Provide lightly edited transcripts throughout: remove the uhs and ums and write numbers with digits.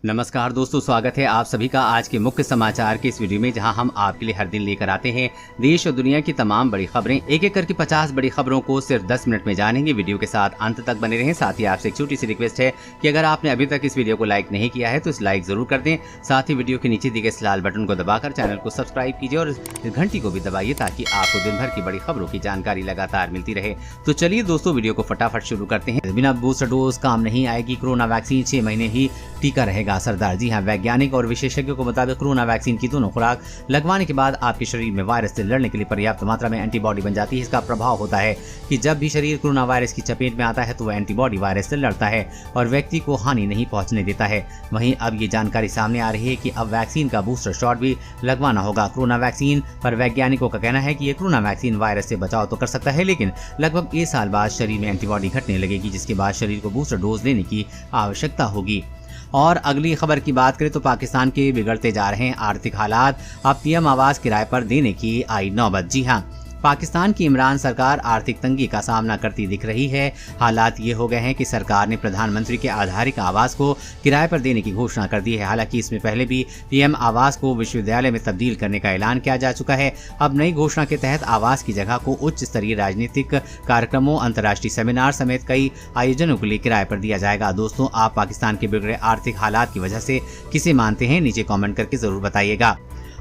नमस्कार दोस्तों, स्वागत है आप सभी का आज के मुख्य समाचार के इस वीडियो में, जहां हम आपके लिए हर दिन लेकर आते हैं देश और दुनिया की तमाम बड़ी खबरें। एक एक करके 50 बड़ी खबरों को सिर्फ 10 मिनट में जानेंगे। वीडियो के साथ अंत तक बने रहें। साथ ही आपसे एक छोटी सी रिक्वेस्ट है कि अगर आपने अभी तक इस वीडियो को लाइक नहीं किया है तो इस लाइक जरूर कर दें। साथ ही वीडियो के नीचे दिए गए इस लाल बटन को दबाकर चैनल को सब्सक्राइब कीजिए और इस घंटी को भी दबाइए ताकि आपको दिन भर की बड़ी खबरों की जानकारी लगातार मिलती रहे। तो चलिए दोस्तों, वीडियो को फटाफट शुरू करते हैं। बिना बूस्टर डोज काम नहीं आएगी, कोरोना वैक्सीन 6 महीने ही टीका रहेगा असरदार। जी हाँ, वैज्ञानिक और विशेषज्ञों के मुताबिक कोरोना वैक्सीन की दोनों खुराक लगवाने के बाद आपके शरीर में वायरस से लड़ने के लिए पर्याप्त मात्रा में एंटीबॉडी बन जाती है। इसका प्रभाव होता है कि जब भी शरीर कोरोना वायरस की चपेट में आता है तो वह एंटीबॉडी वायरस से लड़ता है और व्यक्ति को हानि नहीं पहुंचने देता है। वहीं अब ये जानकारी सामने आ रही है कि अब वैक्सीन का बूस्टर शॉट भी लगवाना होगा। कोरोना वैक्सीन पर वैज्ञानिकों का कहना है कि ये कोरोना वैक्सीन वायरस से बचाव तो कर सकता है, लेकिन लगभग 1 साल बाद शरीर में एंटीबॉडी घटने लगेगी, जिसके बाद शरीर को बूस्टर डोज लेने की आवश्यकता होगी। और अगली खबर की बात करें तो पाकिस्तान के बिगड़ते जा रहे हैं आर्थिक हालात, अब पीएम आवास किराए पर देने की आई नौबत। जी हाँ, पाकिस्तान की इमरान सरकार आर्थिक तंगी का सामना करती दिख रही है। हालात ये हो गए हैं कि सरकार ने प्रधानमंत्री के आधारिक आवास को किराए पर देने की घोषणा कर दी है। हालांकि इसमें पहले भी पीएम आवास को विश्वविद्यालय में तब्दील करने का ऐलान किया जा चुका है। अब नई घोषणा के तहत आवास की जगह को उच्च स्तरीय राजनीतिक कार्यक्रमों, अंतर्राष्ट्रीय सेमिनार समेत कई आयोजनों के लिए किराए पर दिया जाएगा। दोस्तों, आप पाकिस्तान के बिगड़े आर्थिक हालात की वजह से किसे मानते हैं, नीचे कॉमेंट करके जरूर बताइएगा।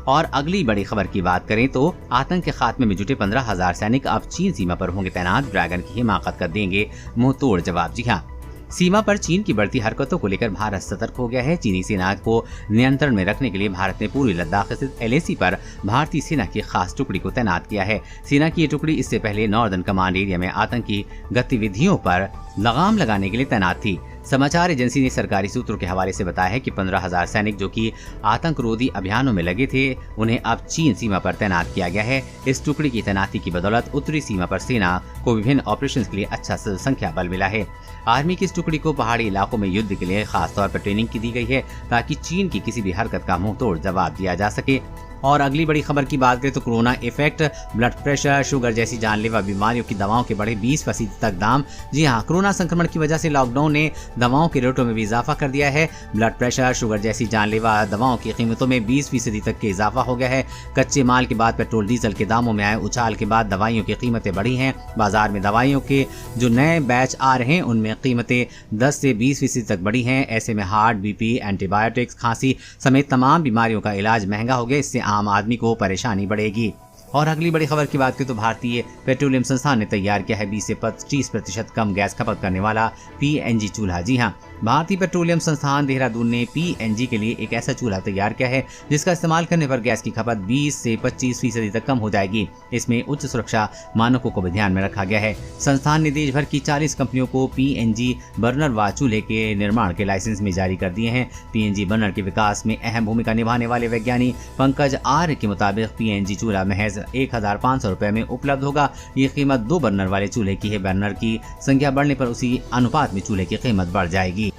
और अगली बड़ी खबर की बात करें तो आतंक के खात्मे में जुटे 15,000 सैनिक अब चीन सीमा पर होंगे तैनात। ड्रैगन की हिमाकत कर देंगे मुंह तोड़ जवाब। जी हाँ, सीमा पर चीन की बढ़ती हरकतों को लेकर भारत सतर्क हो गया है। चीनी सेना को नियंत्रण में रखने के लिए भारत ने पूर्वी लद्दाख स्थित LAC पर भारतीय सेना की खास टुकड़ी को तैनात किया है। सेना की ये टुकड़ी इससे पहले नॉर्दर्न कमांड एरिया में आतंकी गतिविधियों पर लगाम लगाने के लिए तैनात थी। समाचार एजेंसी ने सरकारी सूत्रों के हवाले से बताया है कि 15,000 सैनिक जो कि आतंकरोधी अभियानों में लगे थे, उन्हें अब चीन सीमा पर तैनात किया गया है। इस टुकड़ी की तैनाती की बदौलत उत्तरी सीमा पर सेना को विभिन्न ऑपरेशन के लिए अच्छा संख्या बल मिला है। आर्मी की इस टुकड़ी को पहाड़ी इलाकों में युद्ध के लिए खास तौर पर ट्रेनिंग की दी गई है ताकि चीन की किसी भी हरकत का मुंह तोड़ जवाब दिया जा सके। और अगली बड़ी खबर की बात करें तो corona effect, blood pressure, sugar जैसी जानलेवा बीमारियों की दवाओं के बढ़े 20% तक दाम। जी हाँ, कोरोना संक्रमण की वजह से लॉकडाउन ने दवाओं के रेटों में भी इजाफा कर दिया है। ब्लड प्रेशर, शुगर जैसी जानलेवा दवाओं की कीमतों में 20% तक के इजाफा हो गया है। कच्चे माल के बाद पेट्रोल डीजल के दामों में आए उछाल के बाद दवाइयों की कीमतें बढ़ी हैं। बाजार में दवाइयों के जो नए बैच आ रहे हैं उनमें कीमतें 10 से 20% तक बढ़ी हैं। ऐसे में हार्ट, BP, एंटीबायोटिक्स, खांसी समेत तमाम बीमारियों का इलाज महंगा हो गया। इससे आम आदमी को परेशानी बढ़ेगी। और अगली बड़ी खबर की बात करें तो भारतीय पेट्रोलियम संस्थान ने तैयार किया है 20 से 25% कम गैस खपत करने वाला PNG चूल्हा। जी हाँ, भारतीय पेट्रोलियम संस्थान देहरादून ने PNG के लिए एक ऐसा चूल्हा तैयार किया है जिसका इस्तेमाल करने पर गैस की खपत 20 से 25% तक कम हो जाएगी। इसमें उच्च सुरक्षा मानकों को भी ध्यान में रखा गया है। संस्थान ने देश भर की 40 कंपनियों को PNG बर्नर व चूल्हे के निर्माण के लाइसेंस में जारी कर दिए हैं। PNG बर्नर के विकास में अहम भूमिका निभाने वाले वैज्ञानिक पंकज आर्य के मुताबिक PNG चूल्हा महज 1,500 रुपए में उपलब्ध होगा। ये कीमत 2 बर्नर वाले चूल्हे की है। बर्नर की संख्या बढ़ने पर उसी अनुपात में चूल्हे की कीमत बढ़ जाएगी।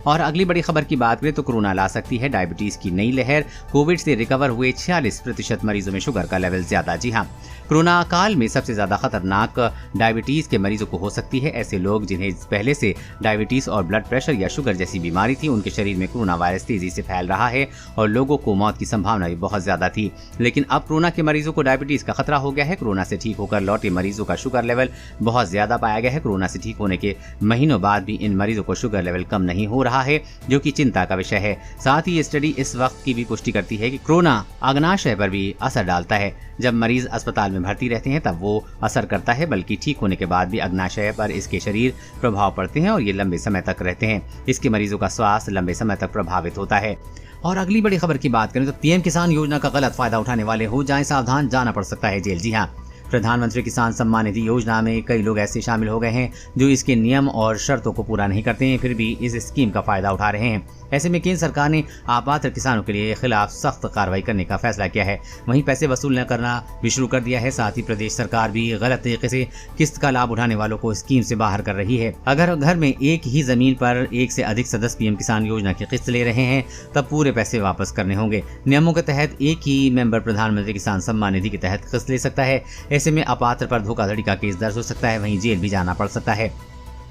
और अगली बड़ी खबर की बात करें तो कोरोना ला सकती है डायबिटीज की नई लहर। कोविड से रिकवर हुए 46% मरीजों में शुगर का लेवल ज्यादा। जी हाँ, कोरोना काल में सबसे ज्यादा खतरनाक डायबिटीज के मरीजों को हो सकती है। ऐसे लोग जिन्हें पहले से डायबिटीज और ब्लड प्रेशर या शुगर जैसी बीमारी थी, उनके शरीर में कोरोना वायरस तेजी से फैल रहा है और लोगों को मौत की संभावना भी बहुत ज्यादा थी। लेकिन अब कोरोना के मरीजों को डायबिटीज का खतरा हो गया है। कोरोना से ठीक होकर लौटे मरीजों का शुगर लेवल बहुत ज्यादा पाया गया है। कोरोना से ठीक होने के महीनों बाद भी इन मरीजों को शुगर लेवल कम नहीं हो रहा है, जो कि चिंता का विषय है। साथ ही ये स्टडी इस वक्त की भी पुष्टि करती है कि कोरोना अग्नाशय पर भी असर डालता है। जब मरीज अस्पताल में भर्ती रहते हैं तब वो असर करता है, बल्कि ठीक होने के बाद भी अग्नाशय पर इसके शरीर प्रभाव पड़ते हैं और ये लंबे समय तक रहते हैं। इसके मरीजों का स्वास्थ्य लंबे समय तक प्रभावित होता है। और अगली बड़ी खबर की बात करें तो PM किसान योजना का गलत फायदा उठाने वाले हो जाएं सावधान, जाना पड़ सकता है जेल। जी हाँ, प्रधानमंत्री किसान सम्मान निधि योजना में कई लोग ऐसे शामिल हो गए हैं जो इसके नियम और शर्तों को पूरा नहीं करते हैं, फिर भी इस स्कीम का फायदा उठा रहे हैं। ऐसे में केंद्र सरकार ने अपात्र किसानों के लिए खिलाफ सख्त कार्रवाई करने का फैसला किया है। वहीं पैसे वसूल न करना भी शुरू कर दिया है। साथ ही प्रदेश सरकार भी गलत तरीके से किस्त का लाभ उठाने वालों को स्कीम से बाहर कर रही है। अगर घर में एक ही जमीन पर एक से अधिक सदस्य PM किसान योजना की किस्त ले रहे हैं तब पूरे पैसे वापस करने होंगे। नियमों के तहत एक ही मेंबर प्रधानमंत्री किसान सम्मान निधि के तहत किस्त ले सकता है। ऐसे में अपात्र पर धोखाधड़ी का केस दर्ज हो सकता है, वहीं जेल भी जाना पड़ सकता है।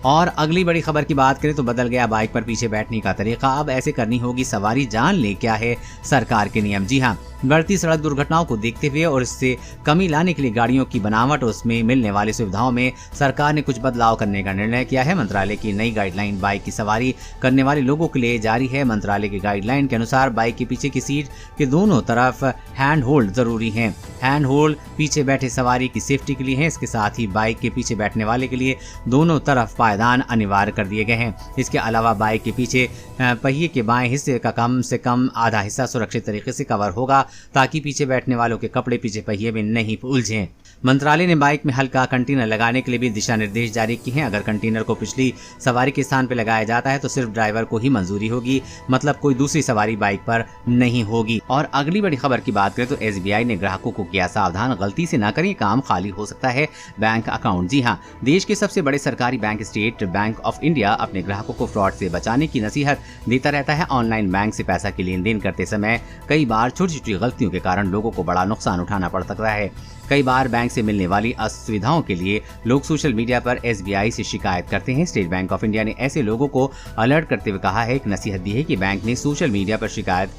और अगली बड़ी खबर की बात करें तो बदल गया बाइक पर पीछे बैठने का तरीका। अब ऐसे करनी होगी सवारी, जान ले क्या है सरकार के नियम। जी हाँ, बढ़ती सड़क दुर्घटनाओं को देखते हुए और इससे कमी लाने के लिए गाड़ियों की बनावट और उसमें मिलने वाली सुविधाओं में सरकार ने कुछ बदलाव करने का निर्णय किया है। मंत्रालय की नई गाइडलाइन बाइक की सवारी करने वाले लोगों के लिए जारी है। मंत्रालय की गाइडलाइन के अनुसार बाइक के पीछे की सीट के दोनों तरफ हैंड होल्ड जरूरी है। हैंड होल्ड पीछे बैठे सवारी की सेफ्टी के लिए है। इसके साथ ही बाइक के पीछे बैठने वाले के लिए दोनों तरफ पायदान अनिवार्य कर दिए गए हैं। इसके अलावा बाइक के पीछे पहिए के बाएं हिस्से का कम से कम आधा हिस्सा सुरक्षित तरीके से कवर होगा ताकि पीछे बैठने वालों के कपड़े पीछे पहिए में नहीं उलझें। मंत्रालय ने बाइक में हल्का कंटेनर लगाने के लिए भी दिशा निर्देश जारी किए हैं। अगर कंटेनर को पिछली सवारी के स्थान पर लगाया जाता है तो सिर्फ ड्राइवर को ही मंजूरी होगी, मतलब कोई दूसरी सवारी बाइक पर नहीं होगी। और अगली बड़ी खबर की बात करें तो SBI ने ग्राहकों को किया सावधान, गलती से ना करें, काम खाली हो सकता है बैंक अकाउंट। जी हाँ, देश के सबसे बड़े सरकारी bank state bank of India अपने ग्राहकों को फ्रॉड से बचाने की नसीहत देता रहता है। ऑनलाइन बैंक से पैसा की लेन देन करते समय कई बार छोटी छोटी गलतियों के कारण लोगों को बड़ा नुकसान उठाना पड़ सकता है। कई बार बैंक से मिलने वाली असुविधाओं के लिए लोग सोशल मीडिया पर SBI से शिकायत करते हैं। स्टेट बैंक ऑफ इंडिया ने ऐसे लोगों को अलर्ट करते हुए कहा है, एक नसीहत दी है कि बैंक ने सोशल मीडिया पर शिकायत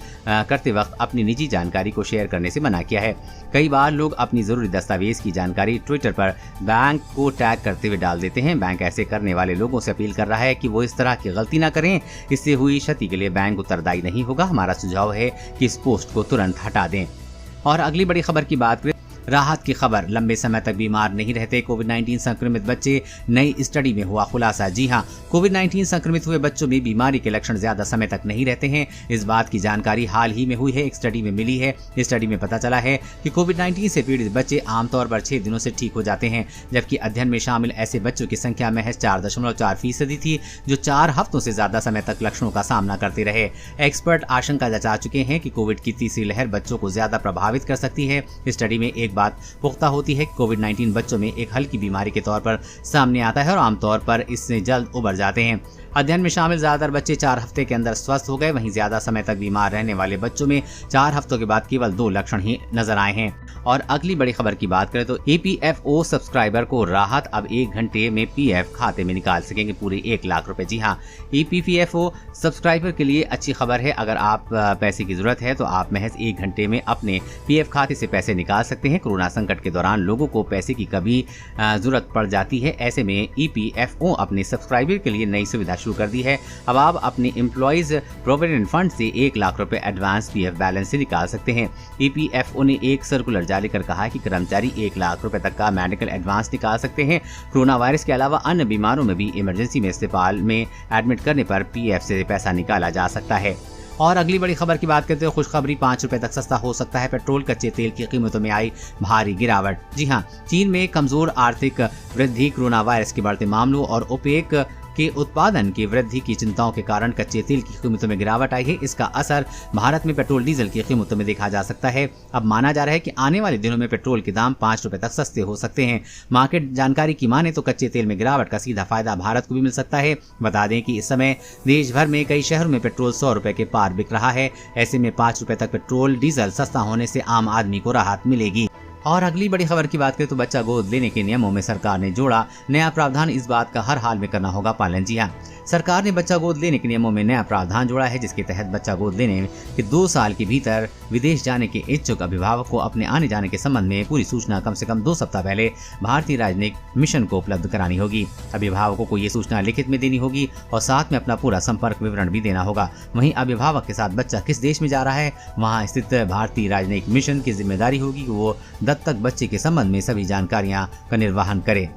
करते वक्त अपनी निजी जानकारी को शेयर करने से मना किया है। कई बार लोग अपनी जरूरी दस्तावेज की जानकारी ट्विटर पर बैंक को टैग करते हुए डाल देते हैं। बैंक ऐसे करने वाले लोगों से अपील कर रहा है कि वो इस तरह की गलती न करें, इससे हुई क्षति के लिए बैंक उत्तरदायी नहीं होगा। हमारा सुझाव है कि इस पोस्ट को तुरंत हटा दें। और अगली बड़ी खबर की बात करें, राहत की खबर, लंबे समय तक बीमार नहीं रहते कोविड-19 संक्रमित बच्चे, नई स्टडी में हुआ खुलासा। जी हां, कोविड-19 संक्रमित हुए बच्चों में बीमारी के लक्षण ज्यादा समय तक नहीं रहते हैं। इस बात की जानकारी हाल ही में हुई है, एक स्टडी में मिली है। इस स्टडी में पता चला है कि कोविड-19 से पीड़ित बच्चे आमतौर पर 6 दिनों से ठीक हो जाते हैं, जबकि अध्ययन में शामिल ऐसे बच्चों की संख्या महज 4.4% थी जो 4 हफ्तों से ज्यादा समय तक लक्षणों का सामना करते रहे। एक्सपर्ट आशंका जता चुके हैं कि कोविड की तीसरी लहर बच्चों को ज्यादा प्रभावित कर सकती है। इस स्टडी में एक बात पुख्ता होती है कि कोविड-19 बच्चों में एक हल्की बीमारी के तौर पर सामने आता है और आमतौर पर इससे जल्द उबर जाते हैं। अध्ययन में शामिल ज्यादातर बच्चे 4 हफ्ते के अंदर स्वस्थ हो गए, वहीं ज्यादा समय तक बीमार रहने वाले बच्चों में 4 हफ्तों के बाद केवल 2 लक्षण ही नजर आए हैं। और अगली बड़ी खबर की बात करें तो EPFO सब्सक्राइबर को राहत, अब 1 घंटे में PF खाते में निकाल सकेंगे पूरे 1 लाख रुपए। जी हाँ, EPFO सब्सक्राइबर के लिए अच्छी खबर है। अगर आप पैसे की जरूरत है तो आप महज 1 घंटे में अपने PF खाते से पैसे निकाल सकते हैं। कोरोना संकट के दौरान लोगों को पैसे की कभी जरूरत पड़ जाती है, ऐसे में EPFO अपने सब्सक्राइबर के लिए नई सुविधा शुरू कर दी है। अब आप अपने एम्प्लॉइज प्रोविडेंट फंड से 1 लाख रुपए एडवांस PF बैलेंस से निकाल सकते हैं। EPFO ने एक सर्कुलर जारी कर कहा है कि कर्मचारी 1 लाख रुपए तक का मेडिकल एडवांस निकाल सकते हैं। कोरोना वायरस के अलावा अन्य बीमारों में भी इमरजेंसी में अस्पताल में एडमिट करने पर PF से पैसा निकाला जा सकता है। और अगली बड़ी खबर की बात करते हैं, खुशखबरी, 5 रुपए तक सस्ता हो सकता है पेट्रोल। कच्चे तेल की कीमतों में आई भारी गिरावट। जी हां, चीन में कमजोर आर्थिक वृद्धि, कोरोना वायरस के बढ़ते मामलों और ओपेक के उत्पादन की वृद्धि की चिंताओं के कारण कच्चे तेल की कीमतों में गिरावट आई है। इसका असर भारत में पेट्रोल डीजल की कीमतों में देखा जा सकता है। अब माना जा रहा है कि आने वाले दिनों में पेट्रोल के दाम 5 रुपए तक सस्ते हो सकते हैं। मार्केट जानकारी की माने तो कच्चे तेल में गिरावट का सीधा फायदा भारत को भी मिल सकता है। बता दें कि इस समय देश भर में कई शहरों में पेट्रोल 100 रुपए के पार बिक रहा है। ऐसे में 5 रुपए तक पेट्रोल डीजल सस्ता होने से आम आदमी को राहत मिलेगी। और अगली बड़ी खबर की बात करें तो बच्चा गोद लेने के नियमों में सरकार ने जोड़ा नया प्रावधान, इस बात का हर हाल में करना होगा पालन। जी हाँ, सरकार ने बच्चा गोद लेने के नियमों में नया प्रावधान जोड़ा है, जिसके तहत बच्चा गोद लेने के 2 साल के भीतर विदेश जाने के इच्छुक अभिभावक को अपने आने जाने के संबंध में पूरी सूचना कम से कम 2 सप्ताह पहले भारतीय राजनयिक मिशन को उपलब्ध करानी होगी। अभिभावकों को ये सूचना लिखित में देनी होगी और साथ में अपना पूरा संपर्क विवरण भी देना होगा। वहीं अभिभावक के साथ बच्चा किस देश में जा रहा है, वहाँ स्थित भारतीय राजनयिक मिशन की जिम्मेदारी होगी कि वो दत्तक बच्चे के संबंध में सभी जानकारियां का निर्वहन करे।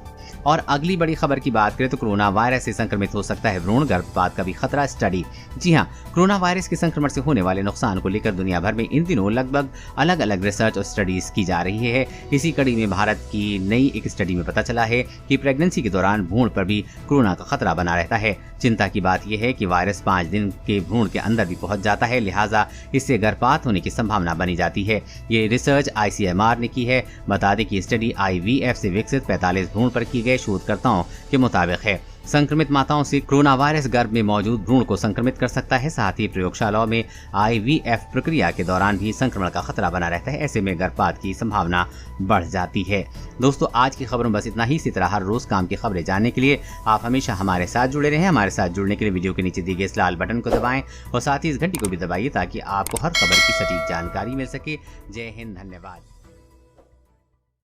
और अगली बड़ी खबर की बात करें तो कोरोना वायरस से संक्रमित हो सकता है भ्रूण गर्भपात का भी खतरा, स्टडी। जी हां, कोरोना वायरस के संक्रमण से होने वाले नुकसान को लेकर दुनिया भर में इन दिनों लगभग अलग अलग रिसर्च और स्टडीज की जा रही है। इसी कड़ी में भारत की नई एक स्टडी में पता चला है कि प्रेगनेंसी के दौरान भ्रूण पर भी कोरोना का खतरा बना रहता है। चिंता की बात यह है कि वायरस 5 दिन के भ्रूण के अंदर भी पहुंच जाता है, लिहाजा इससे गर्भपात होने की संभावना बनी जाती है। ये रिसर्च ICMR ने की है। बता दें कि स्टडी IVF से विकसित 45 भ्रूण पर की गए शोधकर्ताओं के मुताबिक है। संक्रमित माताओं से कोरोना वायरस गर्भ में मौजूद भ्रूण को संक्रमित कर सकता है। साथ ही प्रयोगशालाओं में IVF प्रक्रिया के दौरान भी संक्रमण का खतरा बना रहता है। ऐसे में गर्भपात की संभावना बढ़ जाती है। दोस्तों, आज की खबरों में बस इतना ही। इसी तरह हर रोज काम की खबरें जानने के लिए आप हमेशा हमारे साथ जुड़े रहें। हमारे साथ जुड़ने के लिए वीडियो के नीचे दिए गए इस लाल बटन को दबाएं और साथ ही इस घंटी को भी दबाइए ताकि आपको हर खबर की सटीक जानकारी मिल सके। जय हिंद, धन्यवाद।